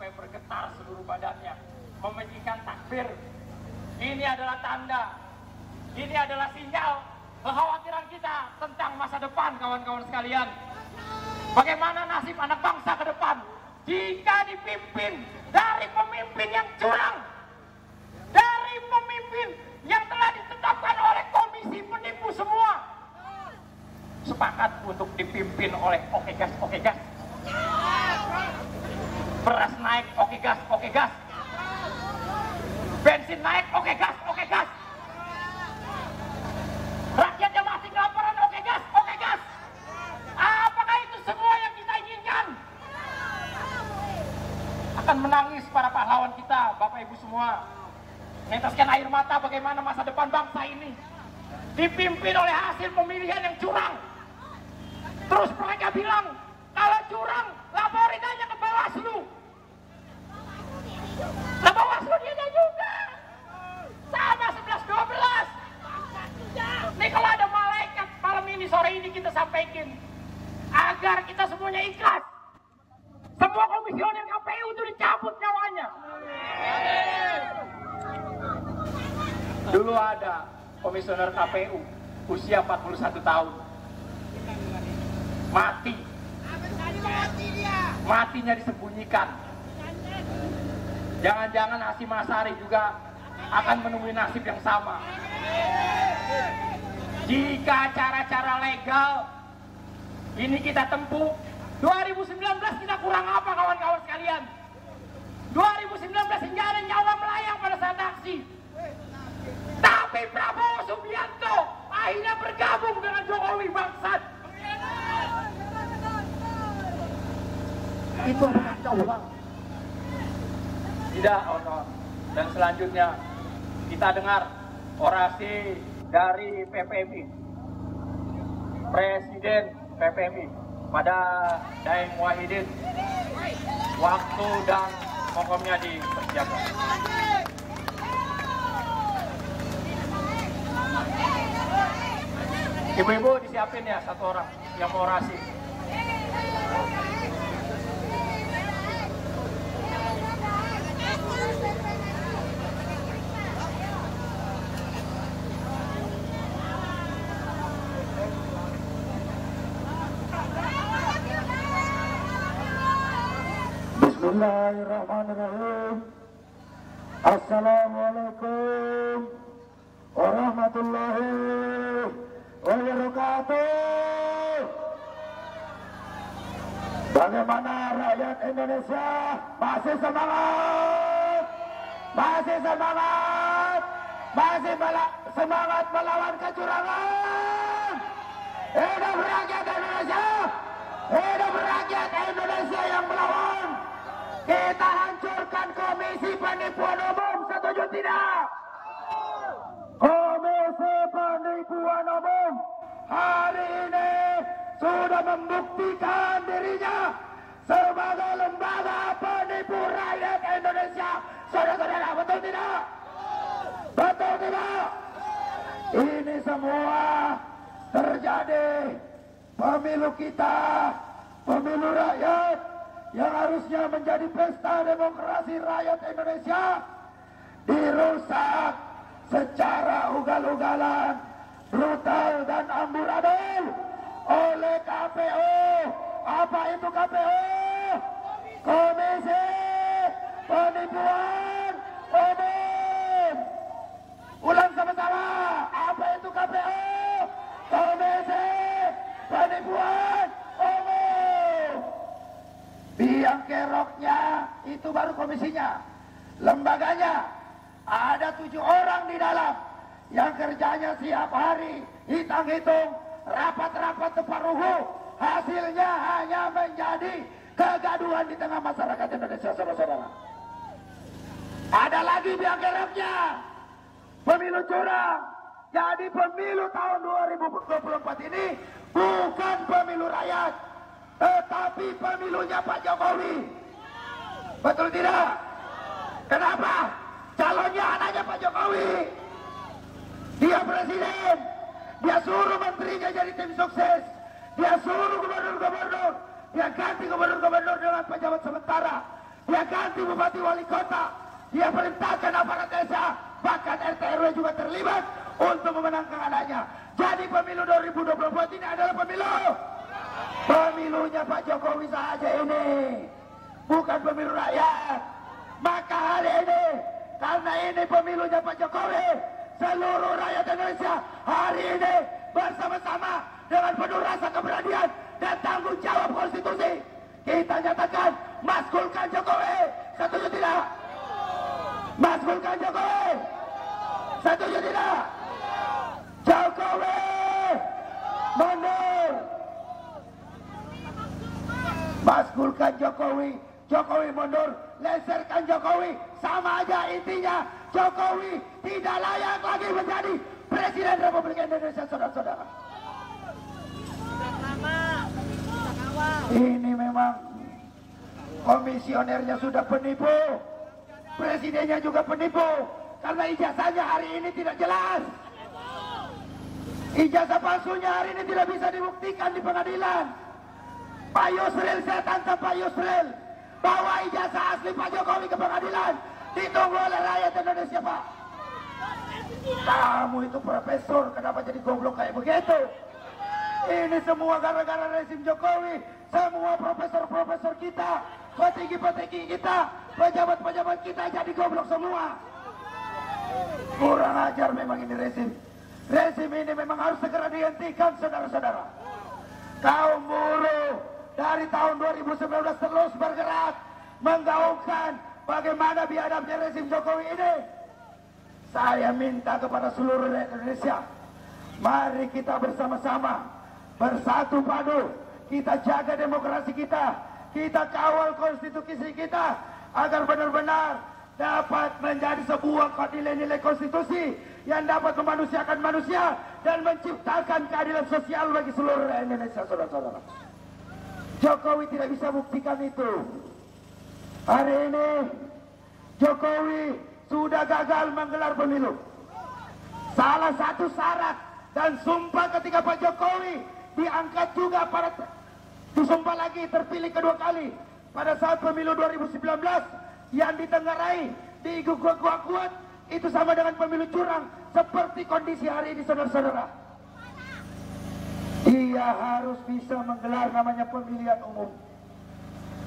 sampai bergetar seluruh badannya, membunyikan takbir. Ini adalah tanda, ini adalah sinyal kekhawatiran kita tentang masa depan, kawan-kawan sekalian. Bagaimana nasib anak bangsa ke depan jika dipimpin dari pemimpin yang curang, dari pemimpin yang telah ditetapkan oleh komisi penipu semua, sepakat untuk dipimpin oleh oke gas, beras naik, oke gas, bensin naik, oke gas, rakyatnya masih kelaparan, oke gas. Apakah itu semua yang kita inginkan? Akan menangis para pahlawan kita, Bapak Ibu semua, meneteskan air mata bagaimana masa depan bangsa ini dipimpin oleh hasil pemilihan yang curang. Terus mereka bilang, kalau curang, laporin aja ke Bawaslu. Nah, Bawaslu dia juga sama 11-12. Nih kalau ada malaikat malam ini, sore ini kita sampaikan agar kita semuanya ikhlas. Semua komisioner KPU itu dicabut nyawanya. Dulu ada komisioner KPU usia 41 tahun. Mati. Matinya disembunyikan. Jangan-jangan Hasyim Asyari juga akan menemui nasib yang sama. Jika cara-cara legal ini kita tempuh, 2019 kita kurang apa, kawan-kawan sekalian? 2019 hingga ada nyawa melayang pada saat aksi. Tapi Prabowo Subianto akhirnya bergabung dengan Jokowi, bangsat. Itu bukan ulang. Tidak, kawan-kawan. Dan selanjutnya kita dengar orasi dari PPMI, Presiden PPMI pada Daeng Wahidin. Waktu dan pokoknya dipersiapkan. Ibu-ibu disiapin ya satu orang yang mau orasi. Bismillahirrahmanirrahim. Assalamualaikum warahmatullahi wabarakatuh. Bagaimana rakyat Indonesia? Masih semangat? Masih semangat? Masih semangat melawan kecurangan? Hidup rakyat Indonesia! Hidup rakyat Indonesia yang melawan! Kita hancurkan Komisi Penipuan Umum, setuju tidak? Komisi Penipuan Umum hari ini sudah membuktikan dirinya sebagai lembaga penipu rakyat Indonesia. Saudara-saudara, betul tidak? Betul tidak? Ini semua terjadi pemilu kita, pemilu rakyat yang harusnya menjadi pesta demokrasi rakyat Indonesia dirusak secara ugal-ugalan, brutal dan amburadul oleh KPU. Apa itu KPU? Komisi Penipuan Umum. Ulang sama-sama. Apa itu KPU? Komisi Penipuan Umum. Biang keroknya itu baru komisinya. Lembaganya ada 7 orang di dalam yang kerjanya siap hari hitung-hitung, rapat-rapat teparuhu. Hasilnya hanya menjadi kegaduhan di tengah masyarakat Indonesia, saudara-saudara. Ada lagi biang keroknya, pemilu curang. Jadi pemilu tahun 2024 ini bukan pemilu rakyat, tetapi pemilunya Pak Jokowi. Betul tidak? Kenapa? Calonnya anaknya Pak Jokowi. Dia presiden. Dia suruh menterinya jadi tim sukses. Dia suruh gubernur-gubernur. Dia ganti gubernur-gubernur dengan pejabat sementara. dia ganti bupati wali kota, dia perintahkan aparat desa, bahkan RT RW juga terlibat untuk memenangkan anaknya. Jadi pemilu 2024 ini adalah pemilunya Pak Jokowi saja ini, bukan pemilu rakyat. Maka hari ini, karena ini pemilunya Pak Jokowi, seluruh rakyat Indonesia hari ini bersama-sama dengan penuh rasa keberanian dan tanggung jawab konstitusi, kita nyatakan maskulkan Jokowi. Setuju tidak? Maskulkan Jokowi. Setuju tidak? Jokowi mundur. Maskulkan Jokowi. Jokowi mundur. Leserkan Jokowi. Sama aja intinya, Jokowi tidak layak lagi menjadi Presiden Republik Indonesia, saudara-saudara. Ini memang komisionernya sudah penipu, presidennya juga penipu, karena ijazahnya hari ini tidak jelas. Ijazah palsunya hari ini tidak bisa dibuktikan di pengadilan. Pak Yusril, saya tantang Pak Yusril, bawa ijazah asli Pak Jokowi ke pengadilan, ditunggu oleh rakyat Indonesia. Pak, kamu itu profesor, kenapa jadi goblok kayak begitu? Ini semua gara-gara rezim Jokowi. Semua profesor-profesor kita, petinggi-petinggi kita, pejabat-pejabat kita jadi goblok semua. Kurang ajar memang ini rezim. Rezim ini memang harus segera dihentikan, saudara-saudara. Kaum buruh dari tahun 2019 terus bergerak menggaungkan bagaimana biadabnya rezim Jokowi ini. Saya minta kepada seluruh rakyat Indonesia, mari kita bersama-sama bersatu padu, kita jaga demokrasi kita, kita kawal konstitusi kita agar benar-benar dapat menjadi sebuah nilai-nilai konstitusi yang dapat memanusiakan manusia dan menciptakan keadilan sosial bagi seluruh rakyat Indonesia, saudara-saudara. Jokowi tidak bisa buktikan itu. Hari ini Jokowi sudah gagal menggelar pemilu. Salah satu syarat dan sumpah ketika Pak Jokowi diangkat juga pada disumpah lagi terpilih kedua kali pada saat pemilu 2019 yang ditenggarai, kuat itu sama dengan pemilu curang seperti kondisi hari ini, saudara-saudara. Dia harus bisa menggelar namanya pemilihan umum.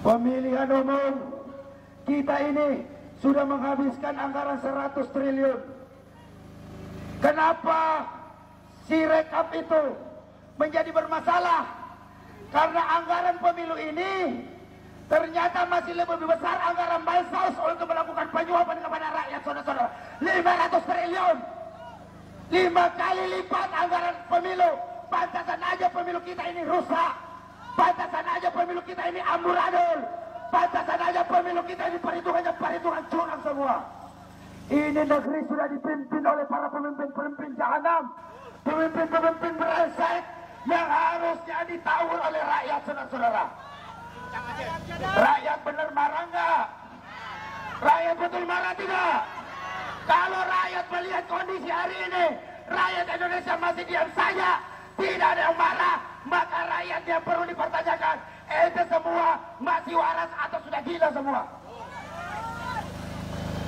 Pemilihan umum kita ini sudah menghabiskan anggaran 100 triliun. Kenapa si rekap itu menjadi bermasalah? Karena anggaran pemilu ini ternyata masih lebih besar anggaran bansos untuk melakukan penyuapan kepada rakyat, saudara-saudara. 500 triliun, 5 kali lipat anggaran pemilu. Pantasan aja pemilu kita ini rusak, pantasan aja pemilu kita ini amburadul, pantasan aja pemilu kita ini perhitungan curang semua. Ini negeri sudah dipimpin oleh para pemimpin jahanam, pemimpin brengsek yang harusnya ditawur oleh rakyat, saudara-saudara. Rakyat benar marah enggak? Rakyat betul marah tidak? Kalau rakyat melihat kondisi hari ini, rakyat Indonesia masih diam saja, tidak ada yang marah, maka rakyat yang perlu dipertanyakan, ente semua masih waras atau sudah gila semua?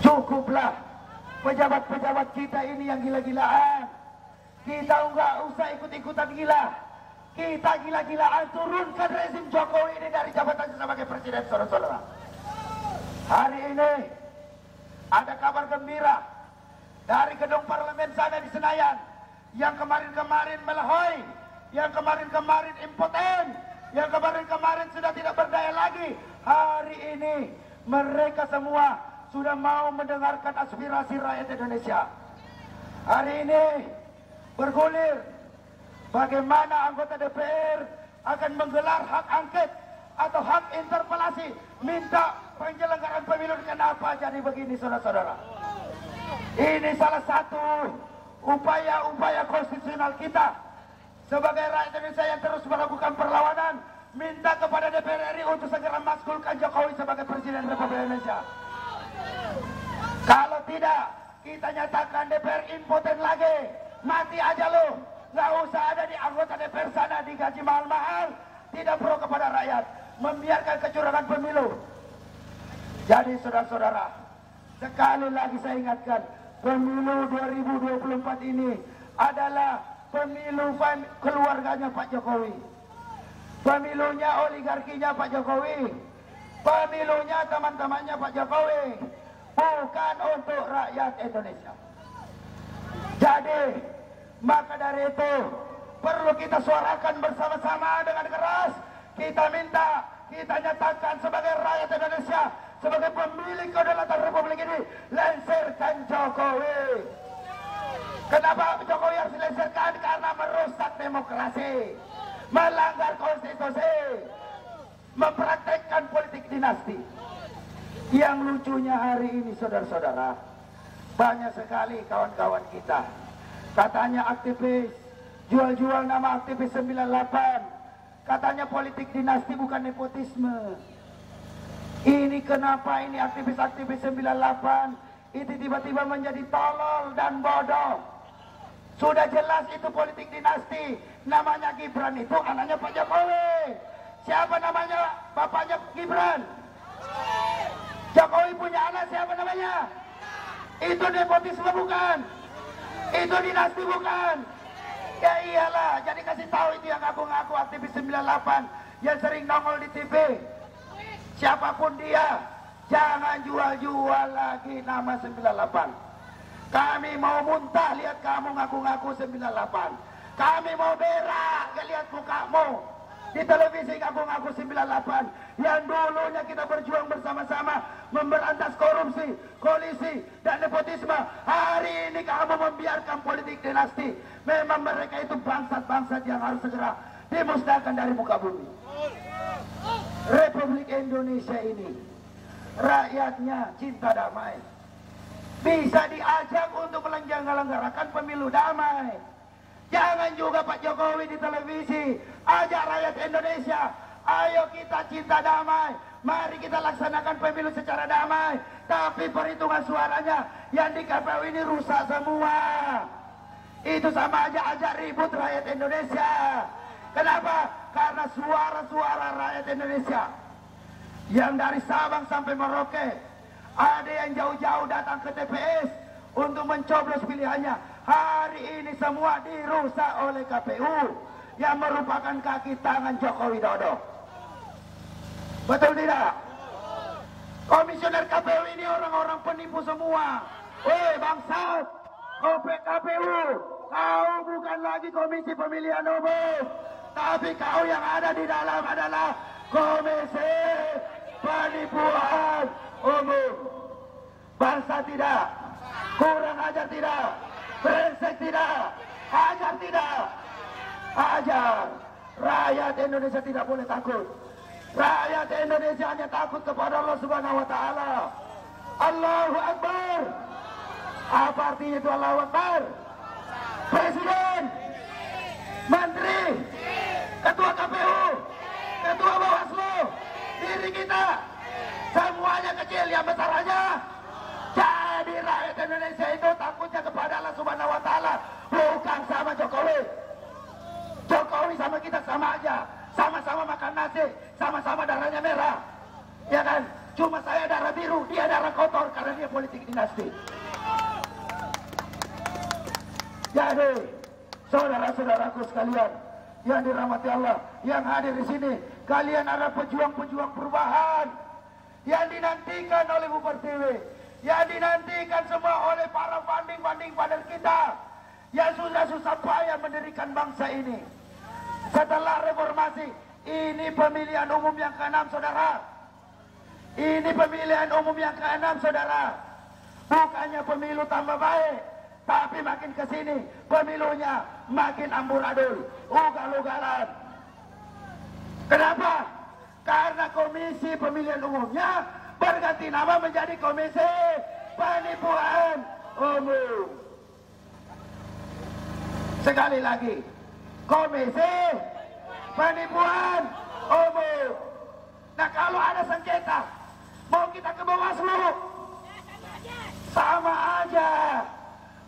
Cukuplah pejabat-pejabat kita ini yang gila-gilaan. Kita enggak usah ikut-ikutan gila. Kita gila-gilaan turunkan rezim Jokowi ini dari jabatannya sebagai presiden, saudara-saudara. Hari ini ada kabar gembira dari gedung parlemen sana di Senayan, yang kemarin-kemarin melehoi, yang kemarin-kemarin impoten, yang kemarin-kemarin sudah tidak berdaya lagi. Hari ini mereka semua sudah mau mendengarkan aspirasi rakyat Indonesia. Hari ini bergulir bagaimana anggota DPR akan menggelar hak angket atau hak interpelasi, minta penyelenggaraan pemilu dengan apa. Jadi begini, saudara-saudara, ini salah satu upaya-upaya konstitusional kita sebagai rakyat Indonesia yang terus melakukan perlawanan, minta kepada DPR RI untuk segera maskulkan Jokowi sebagai Presiden Republik Indonesia. Kalau tidak, kita nyatakan DPR impoten lagi, mati aja lo, nggak usah ada di anggota DPR sana digaji mahal-mahal, tidak pro kepada rakyat, membiarkan kecurangan pemilu. Jadi saudara-saudara, sekali lagi saya ingatkan, pemilu 2024 ini adalah pemilu keluarganya Pak Jokowi, pemilunya oligarkinya Pak Jokowi, pemilunya teman-temannya Pak Jokowi, bukan untuk rakyat Indonesia. Jadi maka dari itu perlu kita suarakan bersama-sama dengan keras. Kita minta, kita nyatakan sebagai rakyat Indonesia, sebagai pemilik kedaulatan Republik ini, lengserkan Jokowi. Kenapa Jokowi harus dilengserkan? Karena merusak demokrasi, melanggar konstitusi, mempraktekkan politik dinasti. Yang lucunya hari ini saudara-saudara, banyak sekali kawan-kawan kita katanya aktivis, jual-jual nama aktivis 98, katanya politik dinasti bukan nepotisme. Ini kenapa ini aktivis-aktivis 98 itu tiba-tiba menjadi tolol dan bodoh? Sudah jelas itu politik dinasti. Namanya Gibran itu anaknya Pak Jokowi. Siapa namanya bapaknya Gibran? Jokowi punya anak, siapa namanya? Itu nepotisme bukan? Itu dinasti bukan? Ya iyalah, jadi kasih tahu itu yang ngaku-ngaku aktivis 98 yang sering nongol di TV. Siapapun dia, jangan jual-jual lagi nama 98. Kami mau muntah lihat kamu ngaku-ngaku 98. Kami mau berak lihat mukamu di televisi ngaku-ngaku 98. Yang dulunya kita berjuang bersama-sama memberantas korupsi, kolisi, dan nepotisme. Hari ini kamu membiarkan politik dinasti. Memang mereka itu bangsat-bangsat yang harus segera dimusnahkan dari muka bumi. Republik Indonesia ini rakyatnya cinta damai, bisa diajak untuk menyelenggarakan pemilu damai. Jangan juga Pak Jokowi di televisi ajak rakyat Indonesia, ayo kita cinta damai, mari kita laksanakan pemilu secara damai. Tapi perhitungan suaranya yang di KPU ini rusak semua. Itu sama aja ajak ribut rakyat Indonesia. Kenapa? Karena suara-suara rakyat Indonesia yang dari Sabang sampai Merauke, ada yang jauh-jauh datang ke TPS untuk mencoblos pilihannya. Hari ini semua dirusak oleh KPU yang merupakan kaki tangan Joko Widodo. Betul tidak? Komisioner KPU ini orang-orang penipu semua. Bangsat, KPU, kau bukan lagi Komisi Pemilihan Umum, tapi kau yang ada di dalam adalah Komisi Penipuan Umum. Bangsa tidak, kurang ajar tidak, brengsek tidak, ajar tidak, ajar. Rakyat Indonesia tidak boleh takut. Rakyat Indonesia hanya takut kepada Allah Subhanahu wa Ta'ala. Allahu Akbar. Apa artinya itu Allahu Akbar? Presiden, Menteri, Ketua KPU, Ketua Bawaslu, diri kita, semuanya kecil, yang besar aja. Jadi rakyat Indonesia itu takutnya kepada Allah Subhanahu wa Ta'ala, bukan sama Jokowi. Jokowi sama kita sama aja, sama-sama makan nasi, sama-sama darahnya merah, ya kan? Cuma saya darah biru, dia darah kotor karena dia politik dinasti. Jadi saudara-saudaraku sekalian yang dirahmati Allah, yang hadir di sini, kalian adalah pejuang-pejuang perubahan yang dinantikan oleh Bu Pertiwi, yang dinantikan semua oleh para banding-banding kader kita yang susah-susah payah mendirikan bangsa ini. Setelah reformasi, ini pemilihan umum yang ke-6 saudara. Ini pemilihan umum yang ke-6 saudara. Bukannya pemilu tambah baik, tapi makin kesini pemilunya makin amburadul, ugal-ugalan. Kenapa? Karena Komisi Pemilihan Umumnya berganti nama menjadi Komisi Penipuan Umum. Sekali lagi, Komisi Penipuan Umum. Nah, kalau ada sengketa, mau kita ke Bawaslu, sama aja.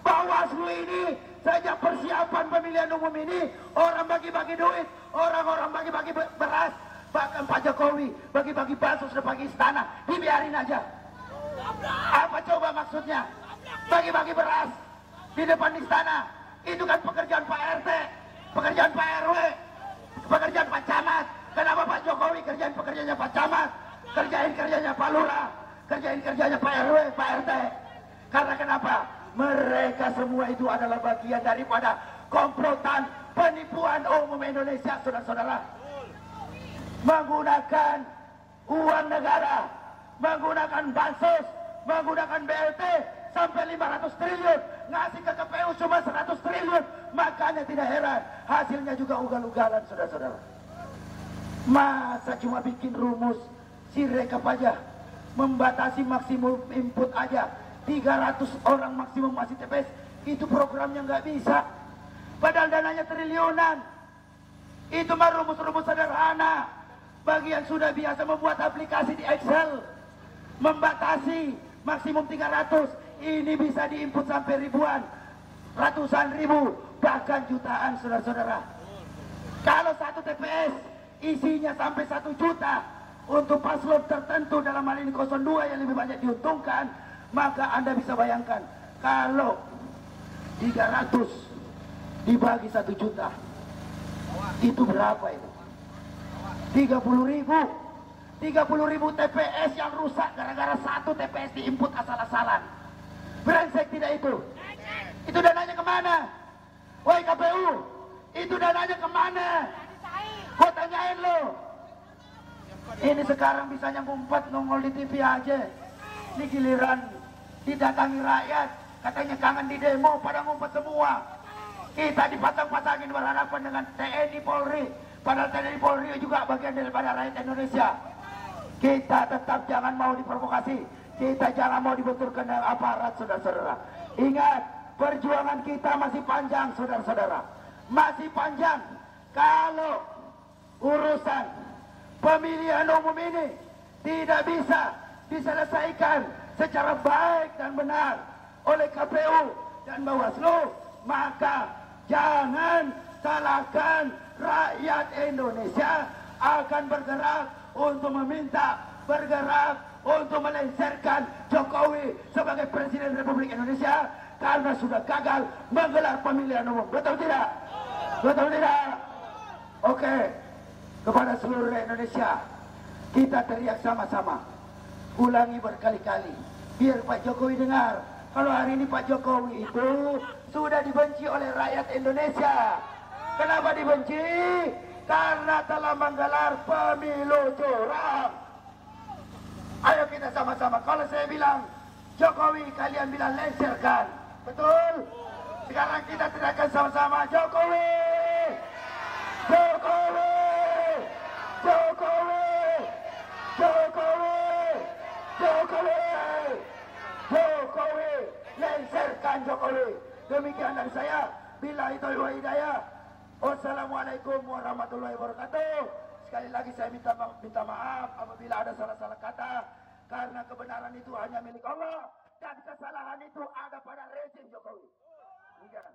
Bawaslu ini sejak persiapan pemilihan umum ini, orang bagi-bagi duit, orang-orang bagi-bagi beras, Bahkan Pak Jokowi bagi-bagi bansos di pagi istana, dibiarin aja. Apa coba maksudnya? Bagi-bagi beras di depan istana, itu kan pekerjaan Pak RT, pekerjaan Pak RW, pekerjaan Pak Camat. Kenapa Pak Jokowi kerjaan pekerjaannya Pak Camat, kerjain kerjanya Pak Lurah, kerjain kerjanya Pak RW, Pak RT? Karena kenapa? Mereka semua itu adalah bagian daripada komplotan penipuan umum Indonesia, saudara-saudara. Menggunakan uang negara, menggunakan bansos, menggunakan BLT sampai 500 triliun, ngasih ke KPU cuma 100 triliun. Makanya tidak heran hasilnya juga ugal-ugalan, saudara-saudara. Masa cuma bikin rumus sirekap aja, membatasi maksimum input aja, 300 orang maksimum masih TPS, itu programnya nggak bisa. Padahal dananya triliunan. Itu mah rumus-rumus sederhana bagi yang sudah biasa membuat aplikasi di Excel. Membatasi maksimum 300, ini bisa diinput sampai ribuan, ratusan ribu, bahkan jutaan, saudara-saudara. Kalau satu TPS isinya sampai 1 juta untuk paslon tertentu, dalam hal ini 02 yang lebih banyak diuntungkan, maka Anda bisa bayangkan kalau 300 dibagi 1 juta, itu berapa itu? 30.000 TPS yang rusak gara-gara satu TPS diinput asal-asalan. Brengsek tidak itu? Itu dananya kemana? Woi KPU, itu dananya kemana? Gua tanyain lo. Ini sekarang bisanya ngumpet nongol di TV aja. Ini giliran didatangi rakyat, katanya kangen di demo, pada ngumpet semua. Kita dipasang-pasangin berhadapan dengan TNI Polri, padahal TNI Polri juga bagian daripada rakyat Indonesia. Kita tetap jangan mau diprovokasi, kita jangan mau dibenturkan dengan aparat, saudara-saudara. Ingat, perjuangan kita masih panjang, saudara-saudara. Masih panjang. Kalau urusan pemilihan umum ini tidak bisa diselesaikan secara baik dan benar oleh KPU dan Bawaslu, maka jangan salahkan rakyat Indonesia akan bergerak untuk meminta, bergerak untuk melengsarkan Jokowi sebagai Presiden Republik Indonesia karena sudah gagal menggelar pemilihan umum. Betul tidak? Betul tidak? Oke, kepada seluruh Indonesia, kita teriak sama-sama, ulangi berkali-kali, biar Pak Jokowi dengar. Kalau hari ini Pak Jokowi itu sudah dibenci oleh rakyat Indonesia. Kenapa dibenci? Karena telah menggelar pemilu curang. Ayo kita sama-sama. Kalau saya bilang Jokowi, kalian bilang lengserkan. Betul? Sekarang kita teriakkan sama-sama, Jokowi! Jokowi! Jokowi! Jokowi! Jokowi! Jokowi! Lengserkan Jokowi! Demikian dari saya. Billahi taufiq wal hidayah. Wassalamualaikum warahmatullahi wabarakatuh. Sekali lagi saya minta maaf apabila ada salah-salah kata, karena kebenaran itu hanya milik Allah dan kesalahan itu ada pada rezim Jokowi. Demikian.